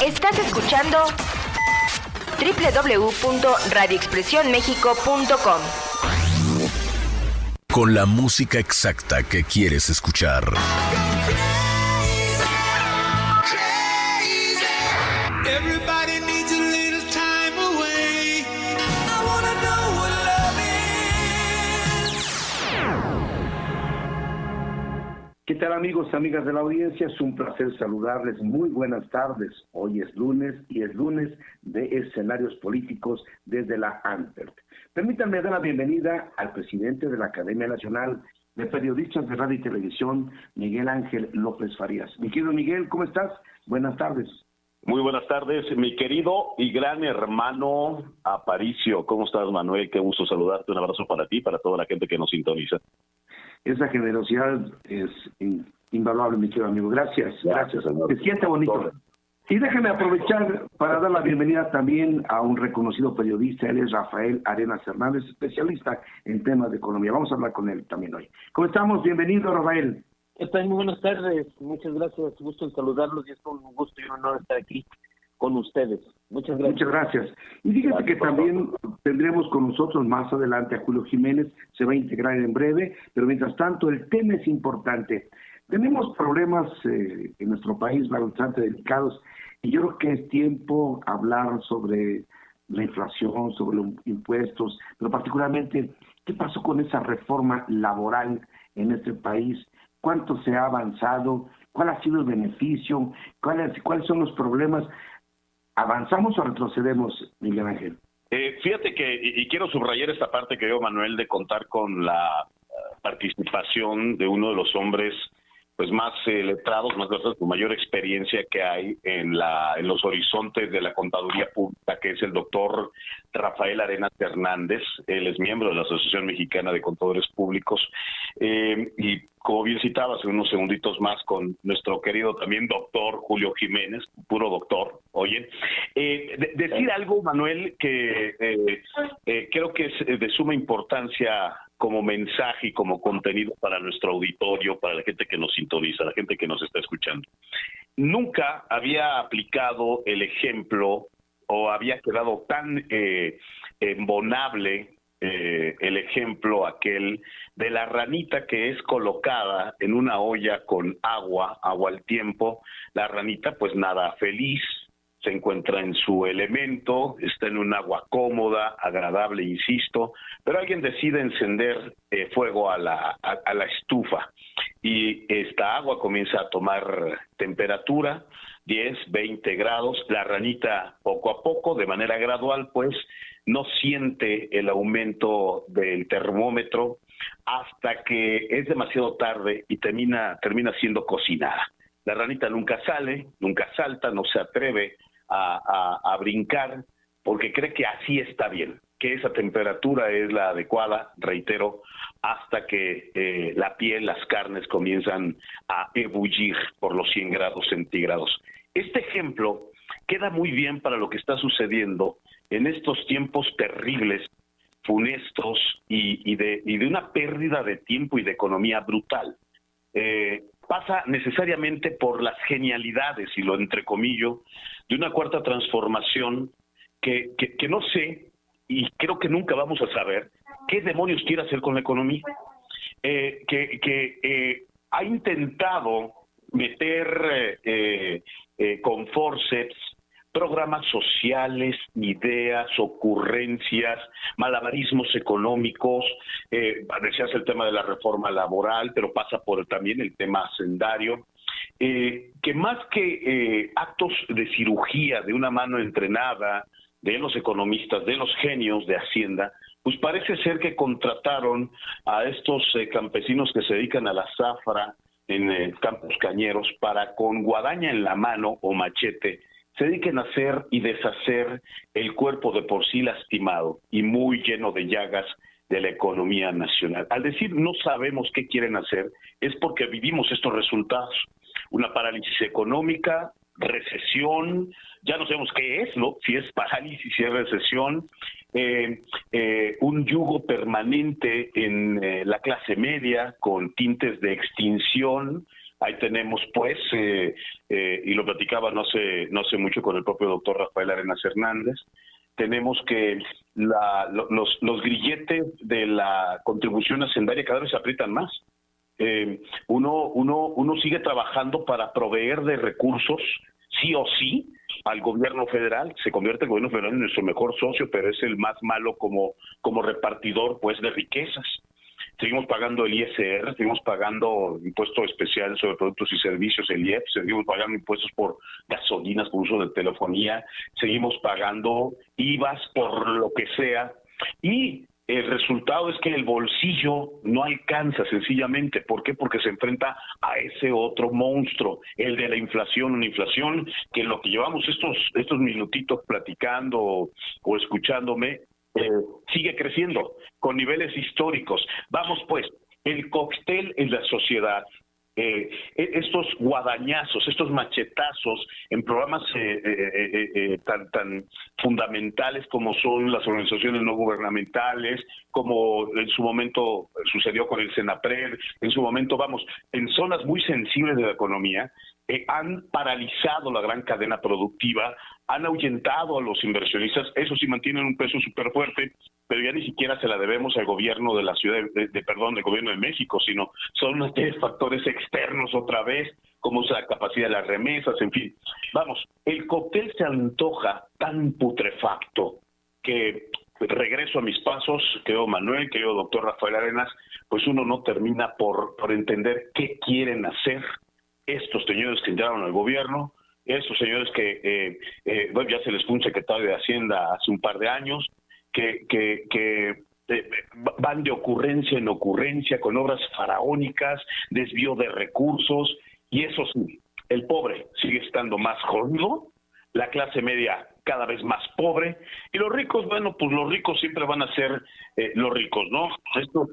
Estás escuchando www.radioexpresionmexico.com. Con la música exacta que quieres escuchar. Everybody needs a little time away. I wanna know what love is. ¿Qué tal, amigos y amigas de la audiencia? Es un placer saludarles. Muy buenas tardes. Hoy es lunes y es lunes de escenarios políticos desde la ANPER. Permítanme dar la bienvenida al presidente de la Academia Nacional de Periodistas de Radio y Televisión, Miguel Ángel López Farías. Mi querido Miguel, ¿cómo estás? Buenas tardes. Muy buenas tardes, mi querido y gran hermano Aparicio. ¿Cómo estás, Manuel? Qué gusto saludarte. Un abrazo para ti y para toda la gente que nos sintoniza. Esa generosidad es invaluable, mi querido amigo. Gracias. Señor. Se siente bonito. Y déjame aprovechar para dar la bienvenida también a un reconocido periodista. Él es Rafael Arenas Hernández, especialista en temas de economía. Vamos a hablar con él también hoy. ¿Cómo estamos? Bienvenido, Rafael. ¿Qué tal? Muy buenas tardes. Muchas gracias. Gusto en saludarlos y es un gusto y un honor estar aquí con ustedes. Muchas gracias. Muchas gracias. Y fíjate que también tendremos con nosotros más adelante a Julio Jiménez, se va a integrar en breve, pero mientras tanto el tema es importante. Tenemos problemas en nuestro país bastante delicados y yo creo que es tiempo hablar sobre la inflación, sobre los impuestos, pero particularmente, ¿qué pasó con esa reforma laboral en este país? ¿Cuánto se ha avanzado? ¿Cuál ha sido el beneficio? ¿Cuáles son los problemas? ¿Avanzamos o retrocedemos, Miguel Ángel? Fíjate que, y quiero subrayar esta parte que dio Manuel de contar con la participación de uno de los hombres pues más letrados, más versados, con mayor experiencia que hay en los horizontes de la contaduría pública, que es el doctor Rafael Arenas Hernández. Él es miembro de la Asociación Mexicana de Contadores Públicos, y como bien citabas, en unos segunditos más con nuestro querido también doctor Julio Jiménez, puro doctor. Oye, decir algo, Manuel, que creo que es de suma importancia como mensaje y como contenido para nuestro auditorio, para la gente que nos sintoniza, la gente que nos está escuchando. Nunca había aplicado el ejemplo o había quedado tan embonable el ejemplo aquel de la ranita que es colocada en una olla con agua al tiempo. La ranita pues nada feliz, se encuentra en su elemento, está en un agua cómoda, agradable, insisto, pero alguien decide encender fuego a la estufa y esta agua comienza a tomar temperatura, 10, 20 grados. La ranita poco a poco, de manera gradual, pues no siente el aumento del termómetro hasta que es demasiado tarde y termina siendo cocinada. La ranita nunca sale, nunca salta, no se atreve a brincar porque cree que así está bien, que esa temperatura es la adecuada, reitero, hasta que la piel, las carnes comienzan a ebullir por los 100 grados centígrados. Este ejemplo queda muy bien para lo que está sucediendo en estos tiempos terribles, funestos y de una pérdida de tiempo y de economía brutal. Pasa necesariamente por las genialidades, y lo entrecomillo, de una cuarta transformación que no sé, y creo que nunca vamos a saber, qué demonios quiere hacer con la economía. Ha intentado meter con forceps programas sociales, ideas, ocurrencias, malabarismos económicos. Decías el tema de la reforma laboral, pero pasa por también el tema hacendario, que más que actos de cirugía de una mano entrenada de los economistas, de los genios de Hacienda, pues parece ser que contrataron a estos campesinos que se dedican a la zafra en campos cañeros para, con guadaña en la mano o machete, se dediquen a hacer y deshacer el cuerpo de por sí lastimado y muy lleno de llagas de la economía nacional. Al decir no sabemos qué quieren hacer, es porque vivimos estos resultados. Una parálisis económica, recesión, ya no sabemos qué es, ¿no? Si es parálisis, si es recesión, un yugo permanente en la clase media con tintes de extinción, Ahí tenemos, pues, y lo platicaba no sé mucho con el propio doctor Rafael Arenas Hernández, tenemos que los grilletes de la contribución hacendaria cada vez se aprietan más. Uno sigue trabajando para proveer de recursos, sí o sí, al gobierno federal. Se convierte el gobierno federal en nuestro mejor socio, pero es el más malo como repartidor, pues, de riquezas. Seguimos pagando el ISR, seguimos pagando impuesto especial sobre productos y servicios, el IEPS, seguimos pagando impuestos por gasolinas, por uso de telefonía, seguimos pagando IVAs por lo que sea, y el resultado es que el bolsillo no alcanza, sencillamente. ¿Por qué? Porque se enfrenta a ese otro monstruo, el de la inflación, una inflación que lo que llevamos estos minutitos platicando o escuchándome, sigue creciendo con niveles históricos. Vamos, pues, el cóctel en la sociedad, estos guadañazos, estos machetazos en programas tan fundamentales como son las organizaciones no gubernamentales, como en su momento sucedió con el Senapred, en su momento, vamos, en zonas muy sensibles de la economía, han paralizado la gran cadena productiva, han ahuyentado a los inversionistas. Eso sí, mantienen un peso súper fuerte, pero ya ni siquiera se la debemos al gobierno de la ciudad, del gobierno de México, sino son unos factores externos otra vez, como es la capacidad de las remesas, en fin. Vamos, el cóctel se antoja tan putrefacto que, regreso a mis pasos, querido Manuel, querido doctor Rafael Arenas, pues uno no termina por entender qué quieren hacer estos señores que entraron al gobierno, estos señores que bueno, ya se les fue un secretario de Hacienda hace un par de años, que van de ocurrencia en ocurrencia con obras faraónicas, desvío de recursos, y eso sí, el pobre sigue estando más jodido, la clase media cada vez más pobre, y los ricos, bueno, pues los ricos siempre van a ser los ricos, ¿no? Estos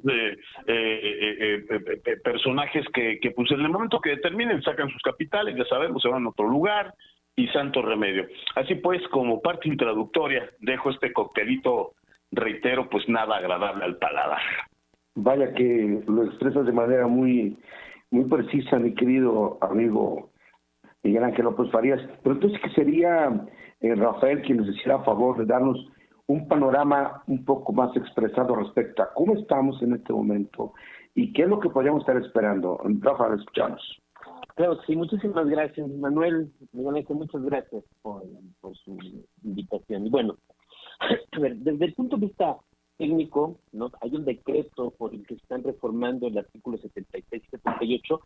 personajes que pues en el momento que determinen sacan sus capitales, ya sabemos, se van a otro lugar, y santo remedio. Así pues, como parte introductoria, dejo este coctelito, reitero, pues nada agradable al paladar. Vaya que lo expresas de manera muy, muy precisa, mi querido amigo Miguel Ángel López Farías. Pero entonces, ¿qué sería, Rafael, quien nos hiciera a favor de darnos un panorama un poco más expresado respecto a cómo estamos en este momento y qué es lo que podríamos estar esperando? Rafael, escuchamos. Claro, sí, muchísimas gracias, Manuel. Miguel Ángel, muchas gracias por su invitación. Y bueno, a ver, desde el punto de vista técnico, ¿no? Hay un decreto por el que están reformando el artículo 76 y 78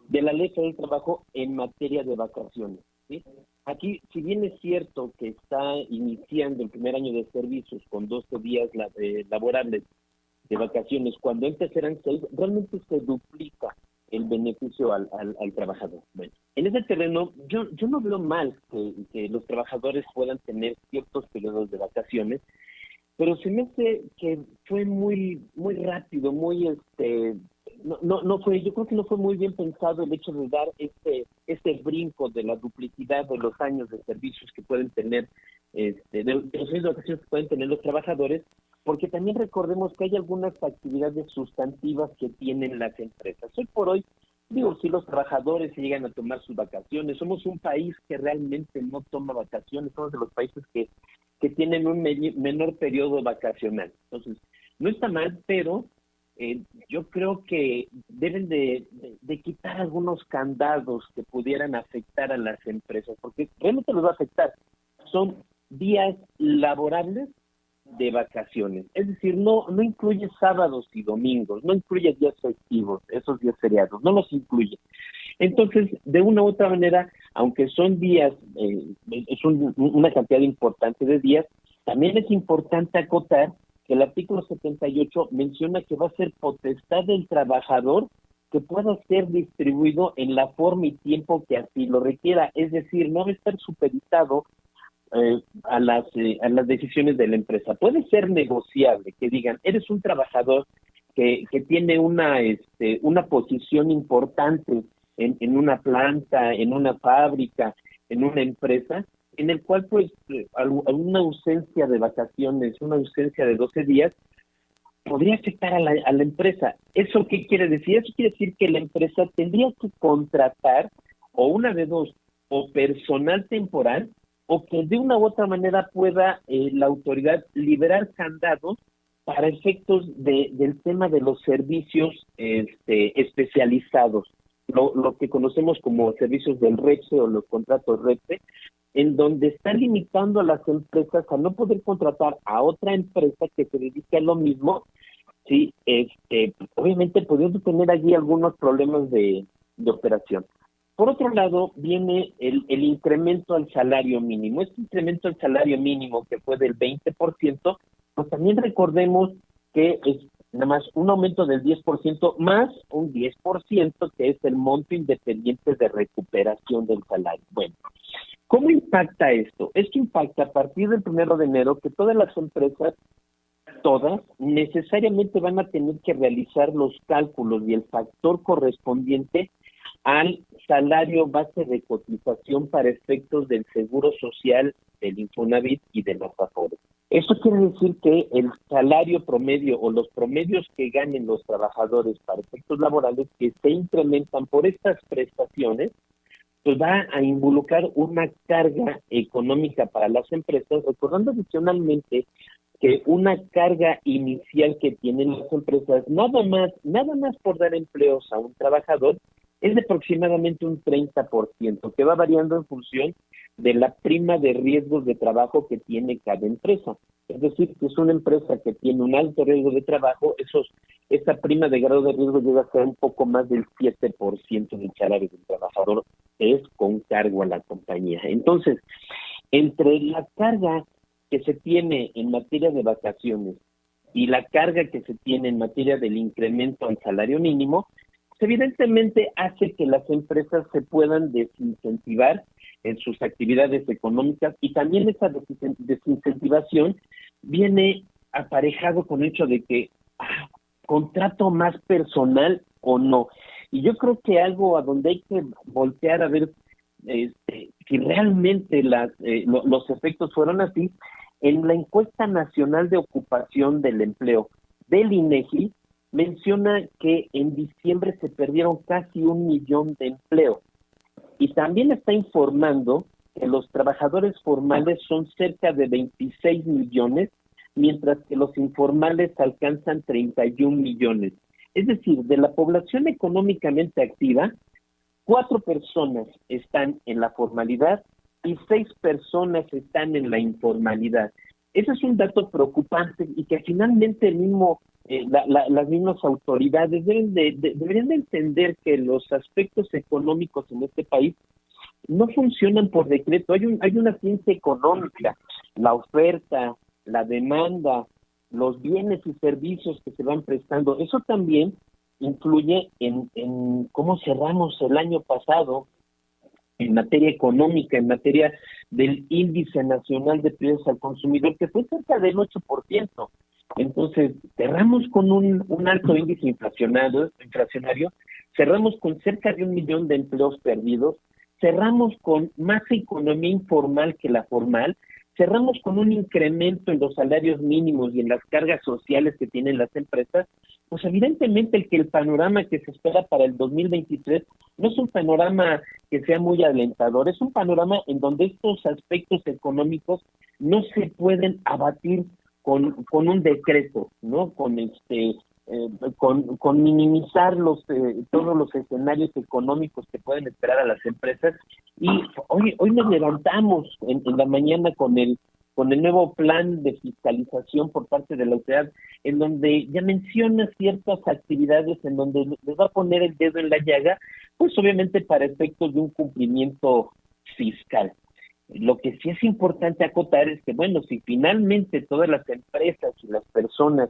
de la Ley Federal del Trabajo en materia de vacaciones, ¿sí? Aquí, si bien es cierto que está iniciando el primer año de servicios con 12 días laborables de vacaciones, cuando antes eran 6, realmente se duplica el beneficio al trabajador. Bueno, en ese terreno yo no veo mal que los trabajadores puedan tener ciertos periodos de vacaciones, pero se me hace que fue muy rápido, no fue, yo creo que no fue muy bien pensado el hecho de dar este brinco de la duplicidad de los años de servicios que pueden tener, de los años de vacaciones que pueden tener los trabajadores, porque también recordemos que hay algunas actividades sustantivas que tienen las empresas. Hoy por hoy, si los trabajadores se llegan a tomar sus vacaciones, somos un país que realmente no toma vacaciones, somos de los países que tienen un menor periodo vacacional. Entonces, no está mal, pero yo creo que deben de quitar algunos candados que pudieran afectar a las empresas, porque realmente los va a afectar. Son días laborables de vacaciones, es decir, no incluye sábados y domingos, no incluye días festivos, esos días feriados, no los incluye. Entonces, de una u otra manera, aunque son días, es una cantidad importante de días, también es importante acotar que el artículo 78 menciona que va a ser potestad del trabajador que pueda ser distribuido en la forma y tiempo que así lo requiera, es decir, no va a estar supeditado a las decisiones de la empresa. Puede ser negociable, que digan, eres un trabajador que tiene una posición importante en una planta, en una fábrica, en una empresa, en el cual pues una ausencia de vacaciones, una ausencia de 12 días, podría afectar a la empresa. ¿Eso qué quiere decir? Eso quiere decir que la empresa tendría que contratar, o una de dos, o personal temporal, o que de una u otra manera pueda la autoridad liberar candados para efectos del tema de los servicios especializados, lo que conocemos como servicios del REPSE o los contratos REPSE, en donde está limitando a las empresas a no poder contratar a otra empresa que se dedique a lo mismo, sí, obviamente pudiendo tener allí algunos problemas de operación. Por otro lado, viene el incremento al salario mínimo. Este incremento al salario mínimo, que fue del 20%, pues también recordemos que es nada más un aumento del 10% más un 10%, que es el monto independiente de recuperación del salario. Bueno, ¿cómo impacta esto? Esto impacta a partir del 1 de enero que todas las empresas, todas, necesariamente van a tener que realizar los cálculos y el factor correspondiente al salario base de cotización para efectos del Seguro Social, del Infonavit y de las Afores. Eso quiere decir que el salario promedio o los promedios que ganen los trabajadores para efectos laborales que se incrementan por estas prestaciones, pues va a involucrar una carga económica para las empresas, recordando adicionalmente que una carga inicial que tienen las empresas, nada más por dar empleos a un trabajador, es de aproximadamente un 30%, que va variando en función de la prima de riesgos de trabajo que tiene cada empresa. Es decir, que es una empresa que tiene un alto riesgo de trabajo, esa prima de grado de riesgo llega a ser un poco más del 7% del salario del trabajador, es con cargo a la compañía. Entonces, entre la carga que se tiene en materia de vacaciones y la carga que se tiene en materia del incremento al salario mínimo, evidentemente hace que las empresas se puedan desincentivar en sus actividades económicas, y también esa desincentivación viene aparejado con el hecho de que contrato más personal o no. Y yo creo que algo a donde hay que voltear a ver si realmente los efectos fueron así, en la encuesta nacional de ocupación del empleo del INEGI, menciona que en diciembre se perdieron casi 1 millón de empleos. Y también está informando que los trabajadores formales son cerca de 26 millones, mientras que los informales alcanzan 31 millones. Es decir, de la población económicamente activa, 4 personas están en la formalidad y 6 personas están en la informalidad. Ese es un dato preocupante y que finalmente las mismas autoridades deberían de entender que los aspectos económicos en este país no funcionan por decreto. Hay una ciencia económica, la oferta, la demanda, los bienes y servicios que se van prestando. Eso también influye en cómo cerramos el año pasado en materia económica, en materia del índice nacional de precios al consumidor, que fue cerca del 8%. Entonces, cerramos con un alto índice inflacionario, cerramos con cerca de 1 millón de empleos perdidos, cerramos con más economía informal que la formal, cerramos con un incremento en los salarios mínimos y en las cargas sociales que tienen las empresas. Pues evidentemente el panorama que se espera para el 2023 no es un panorama que sea muy alentador, es un panorama en donde estos aspectos económicos no se pueden abatir con un decreto, ¿no? Con minimizar todos los escenarios económicos que pueden esperar a las empresas. Y hoy nos levantamos en la mañana con el nuevo plan de fiscalización por parte de la autoridad, en donde ya menciona ciertas actividades en donde les va a poner el dedo en la llaga, pues obviamente para efectos de un cumplimiento fiscal. Lo que sí es importante acotar es que, bueno, si finalmente todas las empresas y las personas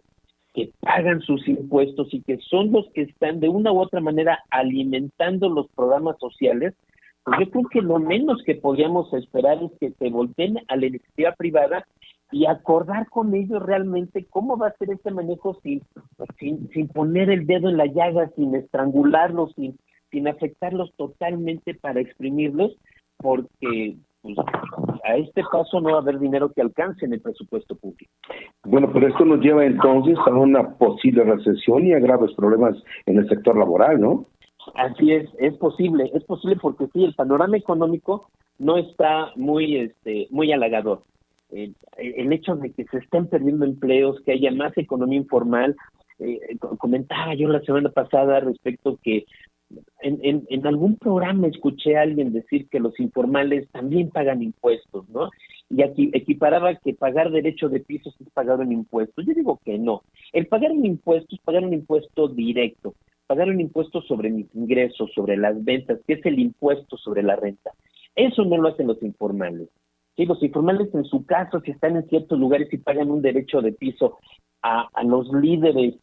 que pagan sus impuestos y que son los que están de una u otra manera alimentando los programas sociales, pues yo creo que lo menos que podríamos esperar es que se volteen a la iniciativa privada y acordar con ellos realmente cómo va a ser este manejo sin poner el dedo en la llaga, sin estrangularlos, sin afectarlos totalmente para exprimirlos, porque pues, a este paso no va a haber dinero que alcance en el presupuesto público. Bueno, pero esto nos lleva entonces a una posible recesión y a graves problemas en el sector laboral, ¿no? Así es posible porque sí, el panorama económico no está muy halagador. El hecho de que se estén perdiendo empleos, que haya más economía informal, comentaba yo la semana pasada respecto que en algún programa escuché a alguien decir que los informales también pagan impuestos, ¿no? Y aquí equiparaba que pagar derecho de piso es pagar un impuesto. Yo digo que no. El pagar un impuesto es pagar un impuesto directo, pagar un impuesto sobre mis ingresos, sobre las ventas, que es el impuesto sobre la renta. Eso no lo hacen los informales. Sí, los informales en su caso, si están en ciertos lugares y pagan un derecho de piso a los líderes,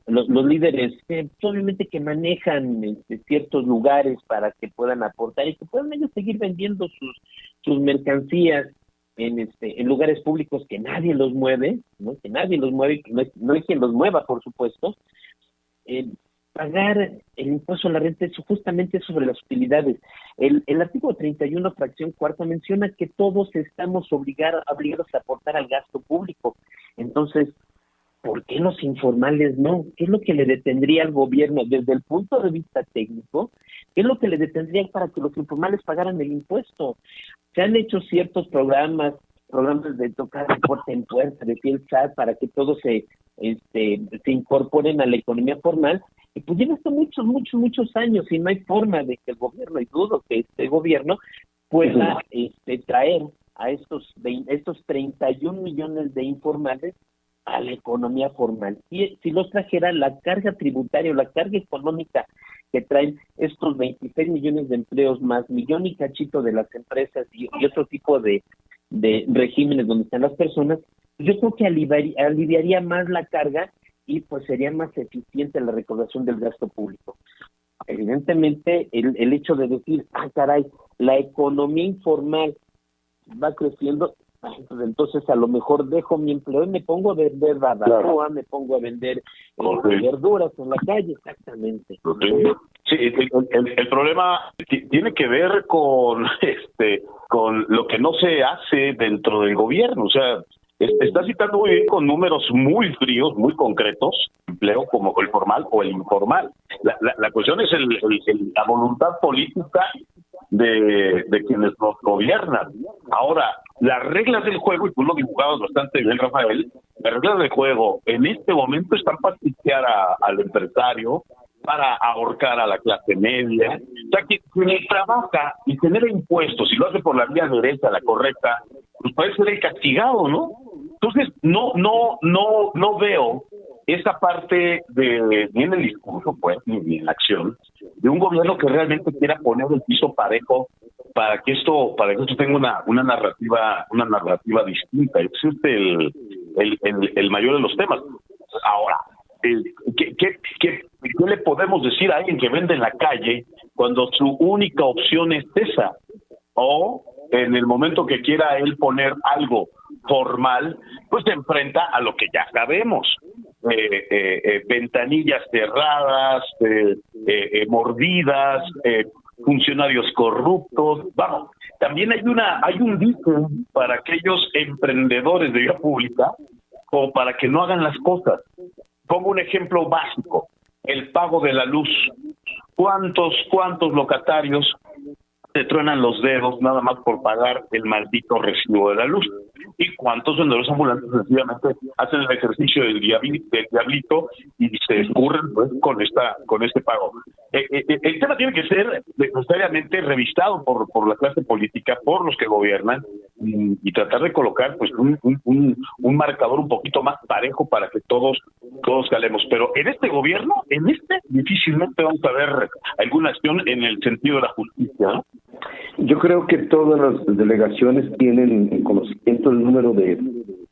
los líderes obviamente que manejan ciertos lugares para que puedan aportar y que puedan ellos seguir vendiendo sus mercancías en lugares públicos que nadie los mueve, ¿no? Que nadie los mueve, no hay quien los mueva, por supuesto. Pagar el impuesto a la renta es justamente sobre las utilidades. El artículo 31, fracción cuarta, menciona que todos estamos obligados a aportar al gasto público. Entonces, ¿por qué los informales no? ¿Qué es lo que le detendría al gobierno desde el punto de vista técnico? ¿Qué es lo que le detendría para que los informales pagaran el impuesto? Se han hecho ciertos programas de tocar de puerta en puerta, decía el SAT, para que todos se incorporen a la economía formal. Y pues lleva esto muchos años y no hay forma de que el gobierno, y dudo que este gobierno pueda traer a estos 31 millones de informales a la economía formal. Si los trajera, la carga tributaria o la carga económica que traen estos 26 millones de empleos más millón y cachito de las empresas y otro tipo de regímenes donde están las personas, yo creo que aliviaría más la carga y pues sería más eficiente la recaudación del gasto público. Evidentemente, el hecho de decir, caray, la economía informal va creciendo, entonces a lo mejor dejo mi empleo y me pongo a vender barbacoa, me pongo a vender verduras en la calle, exactamente. Sí, el problema tiene que ver con lo que no se hace dentro del gobierno. O sea, está citando muy bien con números muy fríos, muy concretos, empleo como el formal o el informal. La cuestión es la voluntad política de quienes nos gobiernan. Ahora, las reglas del juego, y tú lo dibujabas bastante bien, Rafael, las reglas del juego en este momento están para asfixiar al empresario, para ahorcar a la clase media. O sea, que quien trabaja y genera impuestos, y lo hace por la vía derecha, la correcta, pues puede ser el castigado, ¿no? Entonces, no veo esa parte ni en el discurso, pues, ni en la acción, de un gobierno que realmente quiera poner el piso parejo para que esto tenga una narrativa distinta. Ese es el mayor de los temas. Ahora, ¿qué le podemos decir a alguien que vende en la calle cuando su única opción es esa? O en el momento que quiera él poner algo formal, pues se enfrenta a lo que ya sabemos. Ventanillas cerradas, mordidas, funcionarios corruptos. Vamos, también hay un dicho para aquellos emprendedores de vía pública, como para que no hagan las cosas. Pongo un ejemplo básico: el pago de la luz. ¿Cuántos locatarios se truenan los dedos nada más por pagar el maldito recibo de la luz? ¿Y cuántos vendedores ambulantes sencillamente hacen el ejercicio del diablito y se escurren, pues, con este pago? El tema tiene que ser necesariamente revisado por la clase política, por los que gobiernan, y tratar de colocar, pues, un marcador un poquito más parejo para que todos calemos. Pero en este gobierno, difícilmente vamos a ver alguna acción en el sentido de la justicia, ¿no? Yo creo que todas las delegaciones tienen en conocimiento el número de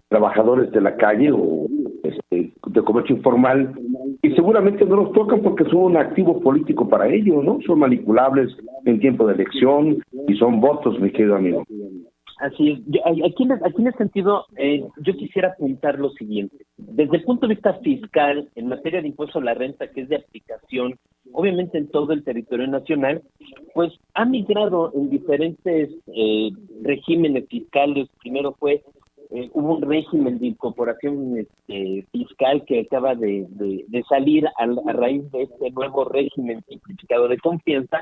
trabajadores de la calle o de comercio informal, y seguramente no los tocan porque son un activo político para ellos, ¿no? Son manipulables en tiempo de elección y son votos, mi querido amigo. Así es. Aquí en ese sentido, yo quisiera apuntar lo siguiente. Desde el punto de vista fiscal, en materia de impuesto a la renta, que es de aplicación obviamente en todo el territorio nacional, pues ha migrado en diferentes regímenes fiscales. Primero hubo un régimen de incorporación fiscal que acaba de salir a raíz de este nuevo régimen simplificado de confianza,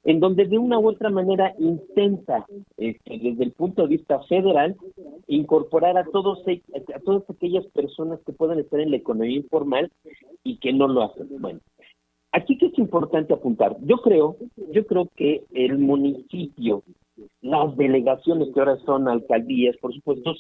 en donde de una u otra manera intenta, desde el punto de vista federal, incorporar a todas aquellas personas que puedan estar en la economía informal y que no lo hacen. Bueno, aquí que es importante apuntar, yo creo que el municipio, las delegaciones que ahora son alcaldías, por supuesto,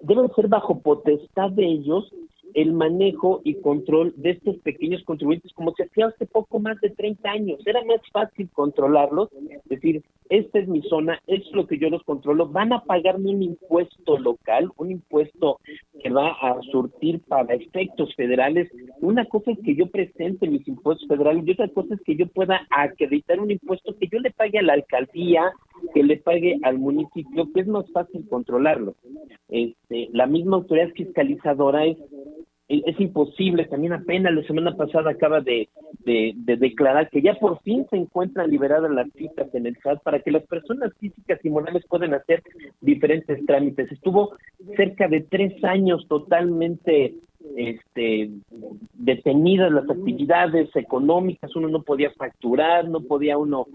deben ser bajo potestad de ellos el manejo y control de estos pequeños contribuyentes, como se hacía hace poco más de 30 años. Era más fácil controlarlos, es decir, esta es mi zona, es lo que yo los controlo, van a pagarme un impuesto local, un impuesto que va a surtir para efectos federales. Una cosa es que yo presente mis impuestos federales y otra cosa es que yo pueda acreditar un impuesto que yo le pague a la alcaldía, que le pague al municipio, que es más fácil controlarlo. La misma autoridad fiscalizadora es imposible. También apenas la semana pasada acaba de declarar que ya por fin se encuentran liberadas las citas en el SAT para que las personas físicas y morales puedan hacer diferentes trámites. Estuvo cerca de 3 años totalmente detenidas las actividades económicas, uno no podía facturar, no podía uno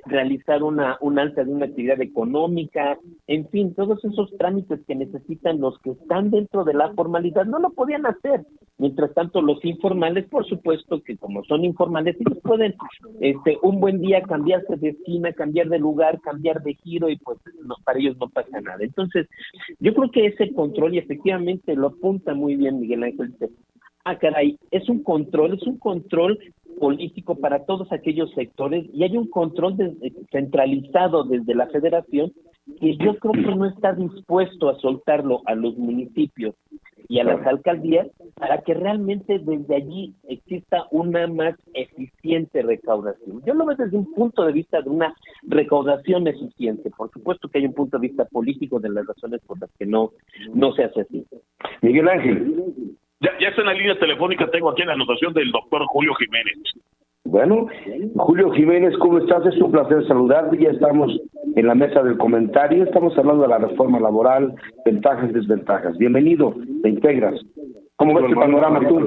realizar una alta de una actividad económica, en fin, todos esos trámites que necesitan los que están dentro de la formalidad no lo podían hacer. Mientras tanto, los informales, por supuesto que como son informales, ellos pueden un buen día cambiarse de esquina, cambiar de lugar, cambiar de giro y pues no, para ellos no pasa nada. Entonces, yo creo que ese control, y efectivamente lo apunta muy bien Miguel Ángel, caray, es un control político para todos aquellos sectores y hay un control centralizado desde la federación que yo creo que no está dispuesto a soltarlo a los municipios y a las alcaldías para que realmente desde allí exista una más eficiente recaudación. Yo lo veo desde un punto de vista de una recaudación eficiente. Por supuesto que hay un punto de vista político de las razones por las que no se hace así. Miguel Ángel. Ya está en la línea telefónica, tengo aquí la anotación del doctor Julio Jiménez. Bueno, Julio Jiménez, ¿cómo estás? Es un placer saludarte. Ya estamos en la mesa del comentario. Estamos hablando de la reforma laboral, ventajas y desventajas. Bienvenido, te integras. ¿Cómo ves el panorama tú?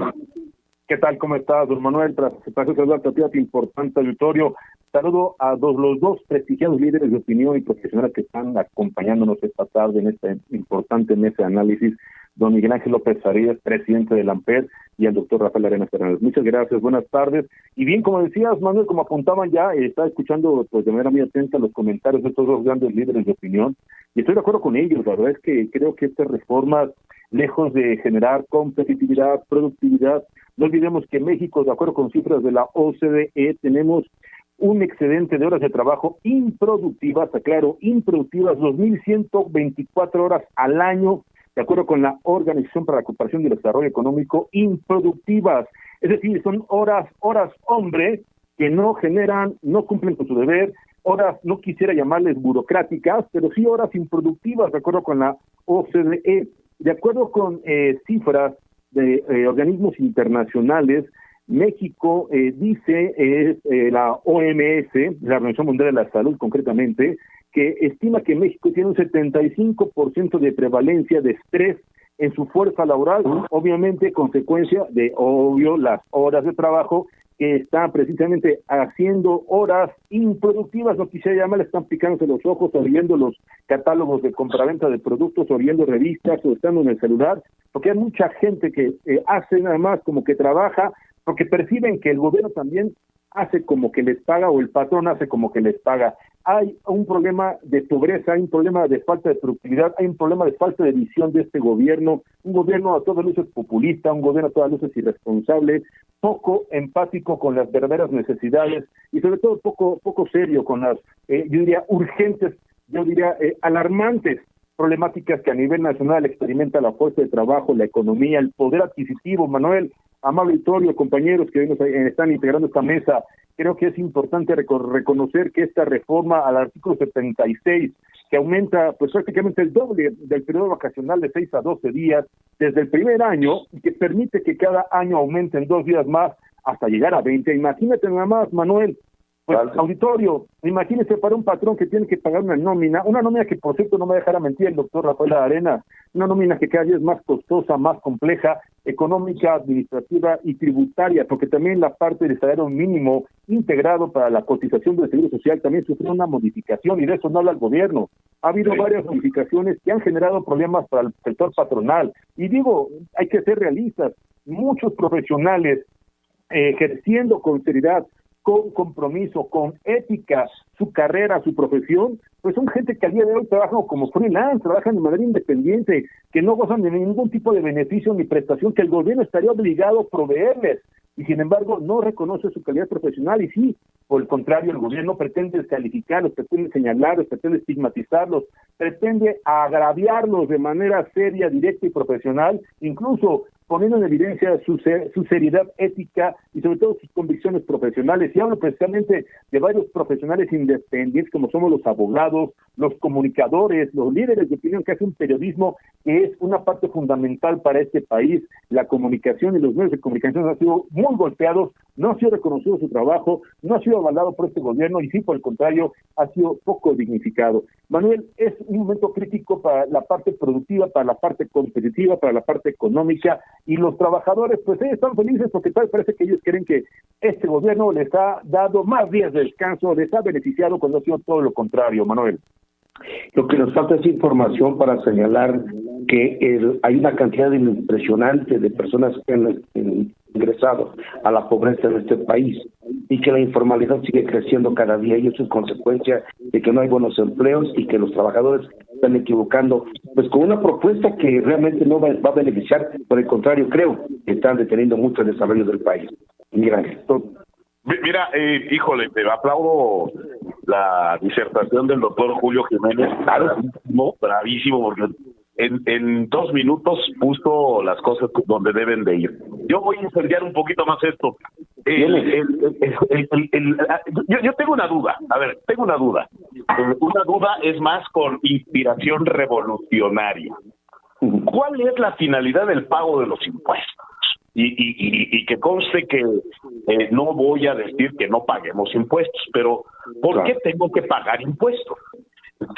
¿Qué tal? ¿Cómo estás, don Manuel? Tras saludarte a ti, a tu importante auditorio. Saludo a los dos prestigiados líderes de opinión y profesionales que están acompañándonos esta tarde en esta importante mesa de análisis. Don Miguel Ángel López Arias, presidente de la AMPER, y el doctor Rafael Arenas Fernández. Muchas gracias, buenas tardes. Y bien, como decías, Manuel, como apuntaban ya, estaba escuchando pues de manera muy atenta los comentarios de estos dos grandes líderes de opinión, y estoy de acuerdo con ellos. La verdad es que creo que estas reformas, lejos de generar competitividad, productividad, no olvidemos que México, de acuerdo con cifras de la OCDE, tenemos un excedente de horas de trabajo improductivas, aclaro, improductivas, 2.124 horas al año, de acuerdo con la Organización para la Cooperación y el Desarrollo Económico, improductivas. Es decir, son horas, hombre, que no generan, no cumplen con su deber, horas, no quisiera llamarles burocráticas, pero sí horas improductivas, de acuerdo con la OCDE. De acuerdo con cifras de organismos internacionales, México dice, la OMS, la Organización Mundial de la Salud concretamente, que estima que México tiene un 75% de prevalencia de estrés en su fuerza laboral, obviamente consecuencia de, las horas de trabajo que están precisamente haciendo horas improductivas, no quisiera llamarle, están picándose los ojos, o viendo los catálogos de compraventa de productos, o viendo revistas, o estando en el celular, porque hay mucha gente que hace nada más como que trabaja, porque perciben que el gobierno también hace como que les paga, o el patrón hace como que les paga. Hay un problema de pobreza, hay un problema de falta de productividad, hay un problema de falta de visión de este gobierno, un gobierno a todas luces populista, un gobierno a todas luces irresponsable, poco empático con las verdaderas necesidades y sobre todo poco serio con las, yo diría, urgentes, alarmantes problemáticas que a nivel nacional experimenta la fuerza de trabajo, la economía, el poder adquisitivo. Manuel, amable auditorio, compañeros que hoy nos están integrando esta mesa, creo que es importante reconocer que esta reforma al artículo 76, que aumenta pues prácticamente el doble del periodo vacacional de 6 a 12 días desde el primer año, y que permite que cada año aumenten 2 días más, hasta llegar a 20. Imagínate nada más, Manuel. Pues, auditorio, imagínese para un patrón que tiene que pagar una nómina que por cierto no me dejará mentir el doctor Rafael Arena, una nómina que cada día es más costosa, más compleja, económica, administrativa y tributaria, porque también la parte del salario mínimo integrado para la cotización del Seguro Social también sufrió una modificación y de eso no habla el gobierno. Ha habido varias modificaciones que han generado problemas para el sector patronal y digo, hay que ser realistas, muchos profesionales ejerciendo con seriedad, con compromiso, con ética, su carrera, su profesión, pues son gente que al día de hoy trabajan como freelance, trabajan de manera independiente, que no gozan de ningún tipo de beneficio ni prestación que el gobierno estaría obligado a proveerles, y sin embargo no reconoce su calidad profesional, y sí, por el contrario, el gobierno pretende descalificarlos, pretende señalarlos, pretende estigmatizarlos, pretende agraviarlos de manera seria, directa y profesional, incluso poniendo en evidencia su seriedad ética y sobre todo sus convicciones profesionales. Y hablo precisamente de varios profesionales independientes como somos los abogados, los comunicadores, los líderes de opinión que hacen un periodismo que es una parte fundamental para este país. La comunicación y los medios de comunicación han sido muy golpeados, no ha sido reconocido su trabajo, no ha sido avalado por este gobierno y sí, por el contrario, ha sido poco dignificado. Manuel, es un momento crítico para la parte productiva, para la parte competitiva, para la parte económica, y los trabajadores pues están felices porque tal parece que ellos creen que este gobierno les ha dado más días de descanso, les ha beneficiado cuando ha sido todo lo contrario, Manuel. Lo que nos falta es información para señalar que hay una cantidad impresionante de personas que han ingresado a la pobreza en este país y que la informalidad sigue creciendo cada día y eso es consecuencia de que no hay buenos empleos y que los trabajadores están equivocando pues con una propuesta que realmente no va a beneficiar, por el contrario creo que están deteniendo mucho el desarrollo del país. Mira, híjole, te aplaudo la disertación del doctor Julio Jiménez, bravísimo, porque en 2 minutos puso las cosas donde deben de ir. Yo voy a incendiar un poquito más esto. Yo tengo una duda, una duda es más con inspiración revolucionaria. ¿Cuál es la finalidad del pago de los impuestos? Y que conste que no voy a decir que no paguemos impuestos, pero ¿por qué tengo que pagar impuestos?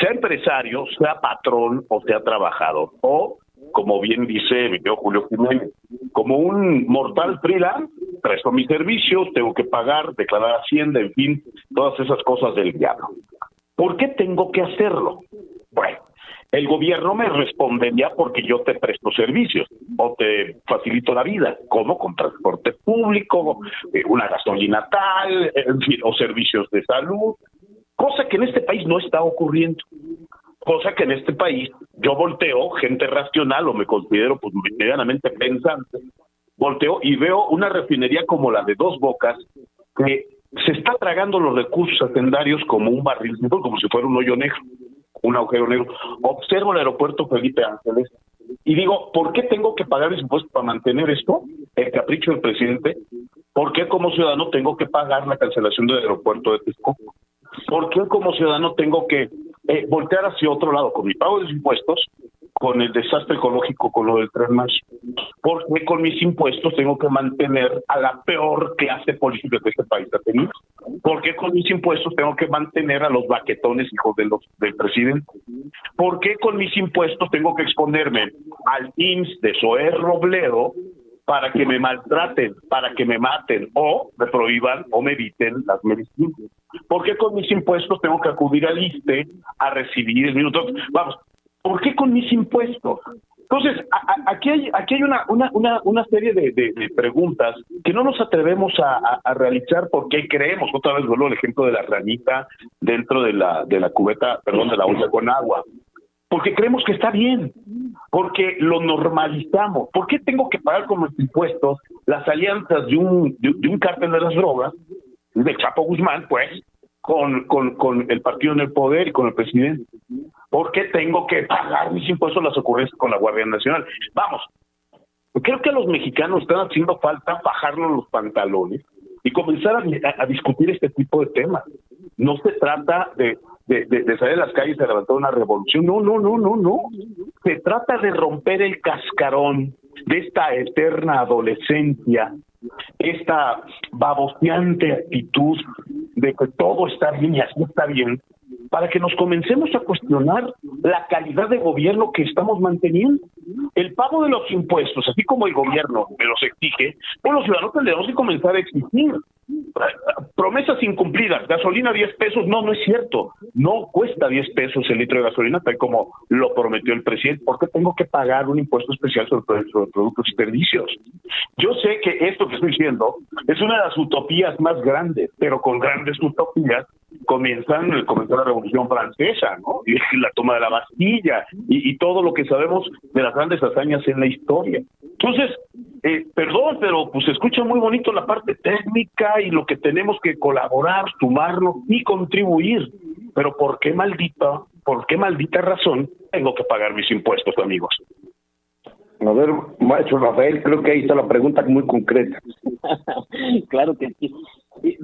Sea empresario, sea patrón o sea trabajador, o como bien dice mi tío Julio Jiménez, como un mortal freelance, presto mis servicios, tengo que pagar, declarar Hacienda, en fin, todas esas cosas del diablo. ¿Por qué tengo que hacerlo? Bueno, el gobierno me respondería porque yo te presto servicios o te facilito la vida, como con transporte público, una gasolina tal, en fin, o servicios de salud, cosa que en este país no está ocurriendo. Cosa que en este país yo volteo, gente racional o me considero pues medianamente pensante, volteo y veo una refinería como la de Dos Bocas que se está tragando los recursos hacendarios como un barril, como si fuera un hoyo negro, un agujero negro. Observo el aeropuerto Felipe Ángeles y digo, ¿por qué tengo que pagar mis impuestos para mantener esto? El capricho del presidente. ¿Por qué como ciudadano tengo que pagar la cancelación del aeropuerto de Texcoco? ¿Por qué como ciudadano tengo que voltear hacia otro lado con mi pago de impuestos, con el desastre ecológico, con lo del Tren Maya? ¿Por qué con mis impuestos tengo que mantener a la peor clase política que este país ha tenido? ¿Por qué con mis impuestos tengo que mantener a los baquetones hijos del presidente? ¿Por qué con mis impuestos tengo que exponerme al IMSS de Zoé Robledo para que me maltraten, para que me maten, o me prohíban o me eviten las medicinas? ¿Por qué con mis impuestos tengo que acudir al ISSSTE a recibir el minuto? Vamos, ¿por qué con mis impuestos? Entonces, aquí hay una serie de preguntas que no nos atrevemos a realizar porque creemos, otra vez vuelvo al ejemplo de la ranita dentro de la cubeta, perdón, de la olla con agua. Porque creemos que está bien, porque lo normalizamos. ¿Por qué tengo que pagar con mis impuestos las alianzas de un cártel de las drogas, de Chapo Guzmán, pues, con el partido en el poder y con el presidente? ¿Por qué tengo que pagar mis impuestos las ocurrencias con la Guardia Nacional? Vamos, creo que a los mexicanos están haciendo falta bajarnos los pantalones y comenzar a discutir este tipo de temas. No se trata de salir a las calles a levantar una revolución. No. Se trata de romper el cascarón de esta eterna adolescencia esta baboseante actitud de que todo está bien y así está bien, para que nos comencemos a cuestionar la calidad de gobierno que estamos manteniendo. El pago de los impuestos, así como el gobierno me los exige, pues los ciudadanos tendremos que comenzar a exigir. Promesas incumplidas, gasolina 10 pesos, no es cierto, no cuesta 10 pesos el litro de gasolina tal como lo prometió el presidente. ¿Por qué tengo que pagar un impuesto especial sobre productos y servicios? Yo sé que esto que estoy diciendo es una de las utopías más grandes, pero con grandes utopías comenzó la Revolución Francesa, ¿no? Y la toma de la Bastilla y todo lo que sabemos de las grandes hazañas en la historia. Entonces, perdón, pero pues se escucha muy bonito la parte técnica y lo que tenemos que colaborar, sumarnos y contribuir. Pero ¿por qué maldita razón tengo que pagar mis impuestos, amigos? A ver, maestro Rafael, creo que ahí está la pregunta muy concreta. Claro que sí.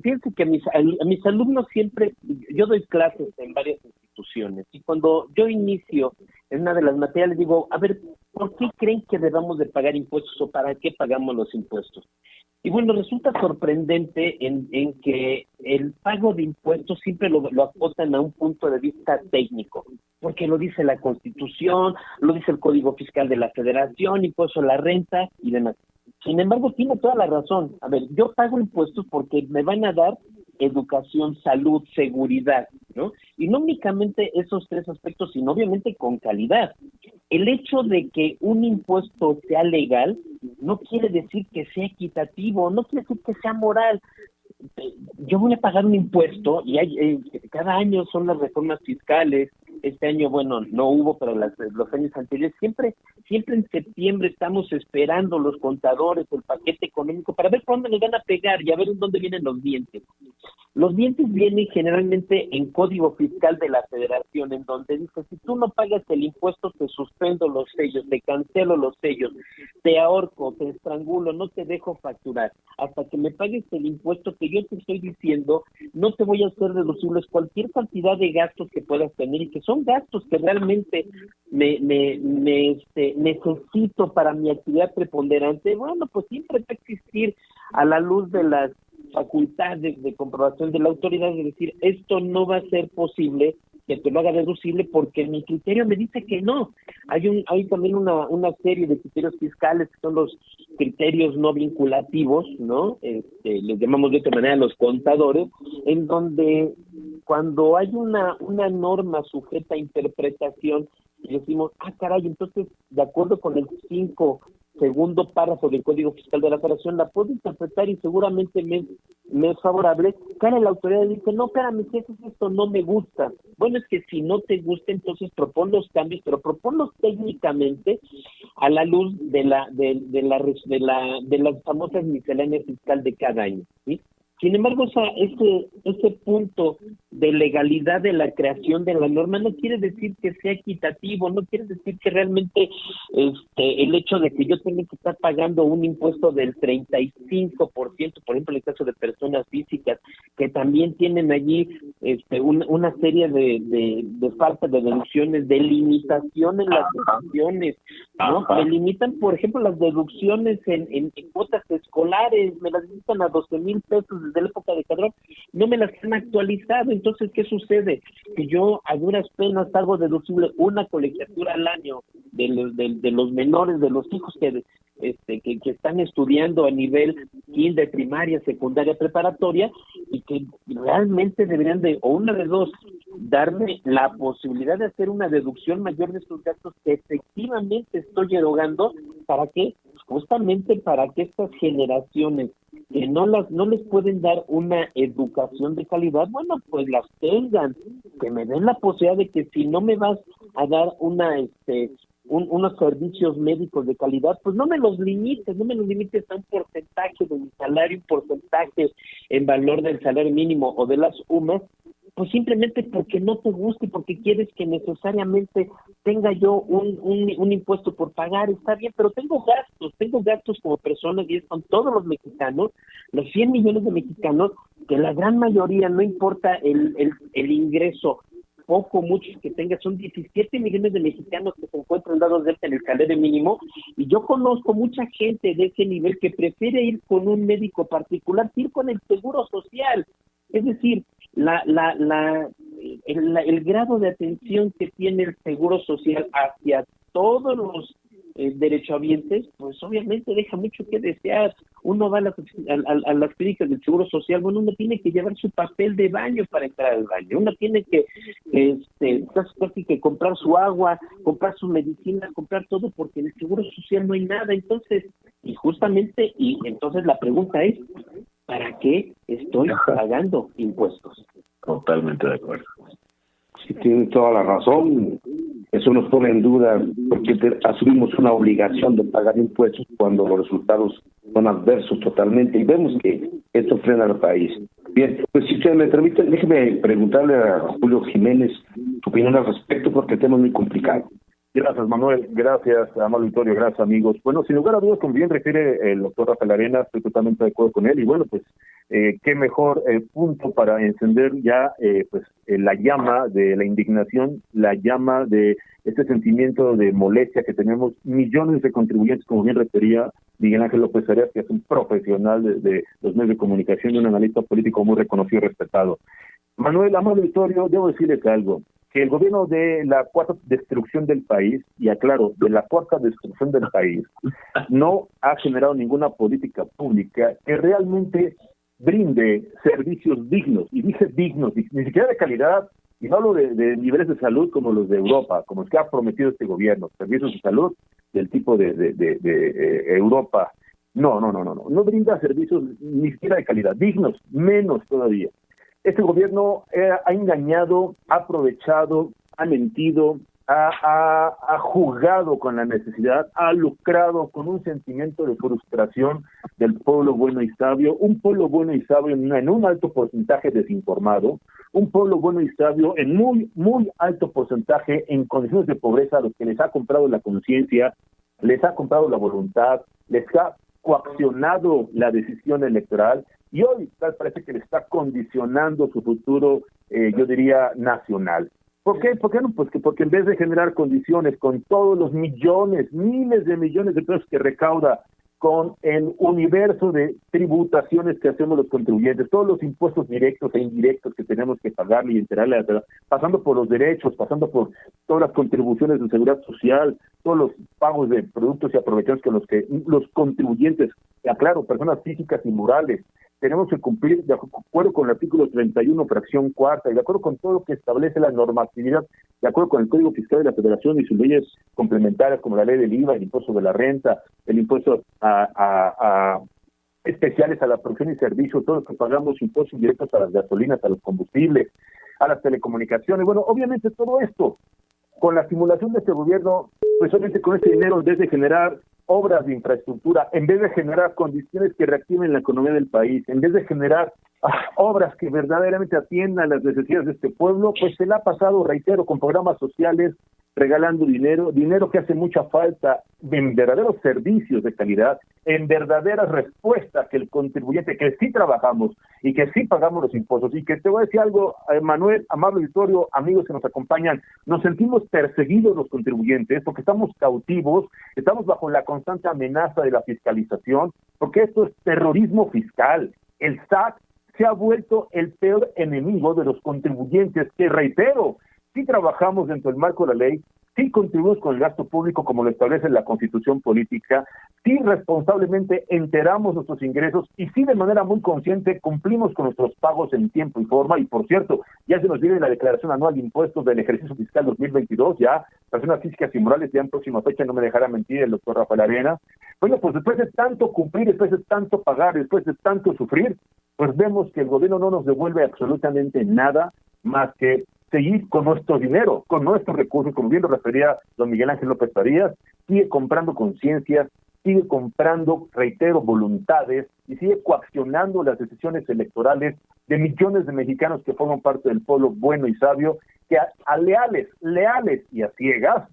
Fíjense que a mis alumnos siempre, yo doy clases en varias instituciones, y cuando yo inicio en una de las materias les digo, a ver, ¿por qué creen que debamos de pagar impuestos o para qué pagamos los impuestos? Y bueno, resulta sorprendente en que el pago de impuestos siempre lo acotan a un punto de vista técnico, porque lo dice la Constitución, lo dice el Código Fiscal de la Federación, impuesto a la renta y demás. Sin embargo, tiene toda la razón. A ver, yo pago impuestos porque me van a dar educación, salud, seguridad, ¿no? Y no únicamente esos tres aspectos, sino obviamente con calidad. El hecho de que un impuesto sea legal no quiere decir que sea equitativo, no quiere decir que sea moral. Yo voy a pagar un impuesto y cada año son las reformas fiscales. Este año, bueno, no hubo, pero los años anteriores, siempre en septiembre estamos esperando los contadores, el paquete económico, para ver por dónde nos van a pegar y a ver en dónde vienen los dientes. Los dientes vienen generalmente en Código Fiscal de la Federación, en donde dice, si tú no pagas el impuesto, te suspendo los sellos, te cancelo los sellos, te ahorco, te estrangulo, no te dejo facturar. Hasta que me pagues el impuesto que yo te estoy diciendo, no te voy a hacer deducibles cualquier cantidad de gastos que puedas tener y que son gastos que realmente necesito para mi actividad preponderante. Bueno, pues siempre va a existir, a la luz de las facultades de comprobación de la autoridad, de decir, esto no va a ser posible que te lo haga deducible porque mi criterio me dice que no. Hay también una serie de criterios fiscales que son los criterios no vinculativos, ¿no? Les llamamos de otra manera los contadores, en donde cuando hay una norma sujeta a interpretación, decimos, caray, entonces, de acuerdo con el 5º párrafo del Código Fiscal de la Federación, la puedo interpretar y seguramente me es favorable. Cara, la autoridad dice, no, espérame, si esto no me gusta. Bueno, es que si no te gusta, entonces propon los cambios, pero proponlos técnicamente a la luz de las famosas misceláneas fiscal de cada año, ¿sí? Sin embargo, ese punto de legalidad de la creación de la norma no quiere decir que sea equitativo, no quiere decir que realmente el hecho de que yo tenga que estar pagando un impuesto del 35%, por ejemplo, en el caso de personas físicas, que también tienen allí una serie de faltas de deducciones, de limitación en las deducciones, ¿no? Me limitan, por ejemplo, las deducciones en cuotas escolares, me las limitan a 12,000 pesos desde la época de Calderón, no me las han actualizado. Entonces, ¿qué sucede? Que yo a duras penas hago deducible una colegiatura al año de los menores, de los hijos que están estudiando a nivel kinder, primaria, secundaria, preparatoria, y que realmente deberían de, o una de dos, darme la posibilidad de hacer una deducción mayor de estos gastos que efectivamente estoy erogando. ¿Para qué? Justamente para que estas generaciones que no les pueden dar una educación de calidad, bueno, pues las tengan, que me den la posibilidad de que si no me vas a dar unos servicios médicos de calidad, pues no me los limites a un porcentaje de mi salario, un porcentaje en valor del salario mínimo o de las UMAS, pues simplemente porque no te gusta y porque quieres que necesariamente tenga yo un impuesto por pagar. Está bien, pero tengo gastos como persona, y es con todos los mexicanos, los 100 millones de mexicanos, que la gran mayoría, no importa el ingreso poco, muchos que tenga, son 17 millones de mexicanos que se encuentran dados de alta en el salario mínimo, y yo conozco mucha gente de ese nivel que prefiere ir con un médico particular que ir con el seguro social. Es decir, el grado de atención que tiene el seguro social hacia todos los derechohabientes, pues obviamente deja mucho que desear. Uno va a las clínicas del seguro social, bueno, uno tiene que llevar su papel de baño para entrar al baño, uno tiene que casi que comprar su agua, comprar sus medicinas, comprar todo, porque en el seguro social no hay nada. Entonces, entonces la pregunta es, ¿para qué estoy pagando impuestos? Totalmente de acuerdo. Sí, tiene toda la razón. Eso nos pone en duda porque asumimos una obligación de pagar impuestos cuando los resultados son adversos totalmente, y vemos que esto frena al país. Bien, pues si usted me permite, déjeme preguntarle a Julio Jiménez su opinión al respecto, porque el tema es muy complicado. Gracias, Manuel. Gracias, amable auditorio. Gracias, amigos. Bueno, sin lugar a dudas, como bien refiere el doctor Rafael Arena, estoy totalmente de acuerdo con él. Y bueno, pues, qué mejor punto para encender ya la llama de la indignación, la llama de este sentimiento de molestia que tenemos millones de contribuyentes, como bien refería Miguel Ángel López Arias, que es un profesional de los medios de comunicación y un analista político muy reconocido y respetado. Manuel, amable auditorio, debo decirles algo, que el gobierno de la cuarta destrucción del país, y aclaro, de la cuarta destrucción del país, no ha generado ninguna política pública que realmente brinde servicios dignos, y dije dignos, ni siquiera de calidad, y no hablo de niveles de salud como los de Europa, como los que ha prometido este gobierno, servicios de salud del tipo de Europa. No brinda servicios ni siquiera de calidad, dignos, menos todavía. Este gobierno ha engañado, ha aprovechado, ha mentido, ha jugado con la necesidad, ha lucrado con un sentimiento de frustración del pueblo bueno y sabio, un pueblo bueno y sabio en un alto porcentaje desinformado, un pueblo bueno y sabio en muy, muy alto porcentaje en condiciones de pobreza, a los que les ha comprado la conciencia, les ha comprado la voluntad, les ha coaccionado la decisión electoral, y hoy tal parece que le está condicionando su futuro, yo diría, nacional. ¿Por qué? ¿Por qué no? Pues porque en vez de generar condiciones con todos los millones, miles de millones de pesos que recauda, con el universo de tributaciones que hacemos los contribuyentes, todos los impuestos directos e indirectos que tenemos que pagarle y enterarle, pasando por los derechos, pasando por todas las contribuciones de seguridad social, todos los pagos de productos y aprovechados con los que los contribuyentes, aclaro, personas físicas y morales, tenemos que cumplir de acuerdo con el artículo 31, fracción cuarta, y de acuerdo con todo lo que establece la normatividad, de acuerdo con el Código Fiscal de la Federación y sus leyes complementarias, como la ley del IVA, el impuesto de la renta, el impuesto especiales a la producción y servicios, todos los que pagamos impuestos directos a las gasolinas, a los combustibles, a las telecomunicaciones. Bueno, obviamente todo esto, con la simulación de este gobierno, pues obviamente con este dinero, en vez de generar obras de infraestructura, en vez de generar condiciones que reactiven la economía del país, en vez de generar obras que verdaderamente atiendan las necesidades de este pueblo, pues se le ha pasado, reitero, con programas sociales, regalando dinero que hace mucha falta en verdaderos servicios de calidad, en verdaderas respuestas que el contribuyente, que sí trabajamos y que sí pagamos los impuestos. Y que te voy a decir algo, Manuel, amable auditorio, amigos que nos acompañan, nos sentimos perseguidos los contribuyentes porque estamos cautivos, estamos bajo la constante amenaza de la fiscalización, porque esto es terrorismo fiscal. El SAT se ha vuelto el peor enemigo de los contribuyentes, que reitero, sí trabajamos dentro del marco de la ley, sí contribuimos con el gasto público como lo establece la Constitución Política, sí responsablemente enteramos nuestros ingresos y sí de manera muy consciente cumplimos con nuestros pagos en tiempo y forma. Y por cierto, ya se nos viene la declaración anual de impuestos del ejercicio fiscal 2022, ya personas físicas y morales, ya en próxima fecha, no me dejará mentir el doctor Rafael Arena. Bueno, pues después de tanto cumplir, después de tanto pagar, después de tanto sufrir, pues vemos que el gobierno no nos devuelve absolutamente nada más que seguir con nuestro dinero, con nuestros recursos, como bien lo refería don Miguel Ángel López Arias, sigue comprando conciencias, sigue comprando, reitero, voluntades, y sigue coaccionando las decisiones electorales de millones de mexicanos que forman parte del pueblo bueno y sabio, que a leales y a ciegas,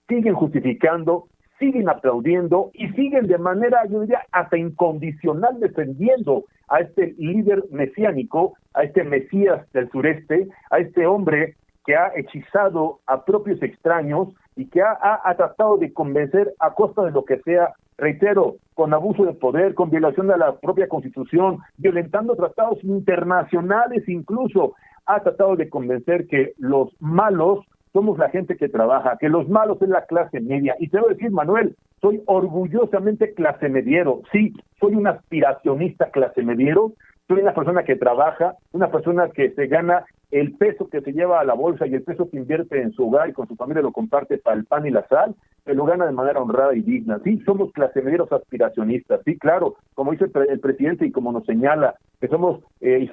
siguen justificando, siguen aplaudiendo y siguen de manera, yo diría, hasta incondicional defendiendo a este líder mesiánico, a este Mesías del sureste, a este hombre que ha hechizado a propios extraños y que ha tratado de convencer a costa de lo que sea, reitero, con abuso de poder, con violación de la propia Constitución, violentando tratados internacionales incluso, ha tratado de convencer que los malos somos la gente que trabaja, que los malos es la clase media. Y te voy a decir, Manuel, soy orgullosamente clase mediero, sí, soy un aspiracionista clase mediero, soy una persona que trabaja, una persona que se gana el peso que se lleva a la bolsa y el peso que invierte en su hogar y con su familia lo comparte para el pan y la sal, se lo gana de manera honrada y digna. Sí, somos clase medieros aspiracionistas, sí, claro, como dice el presidente y como nos señala, que somos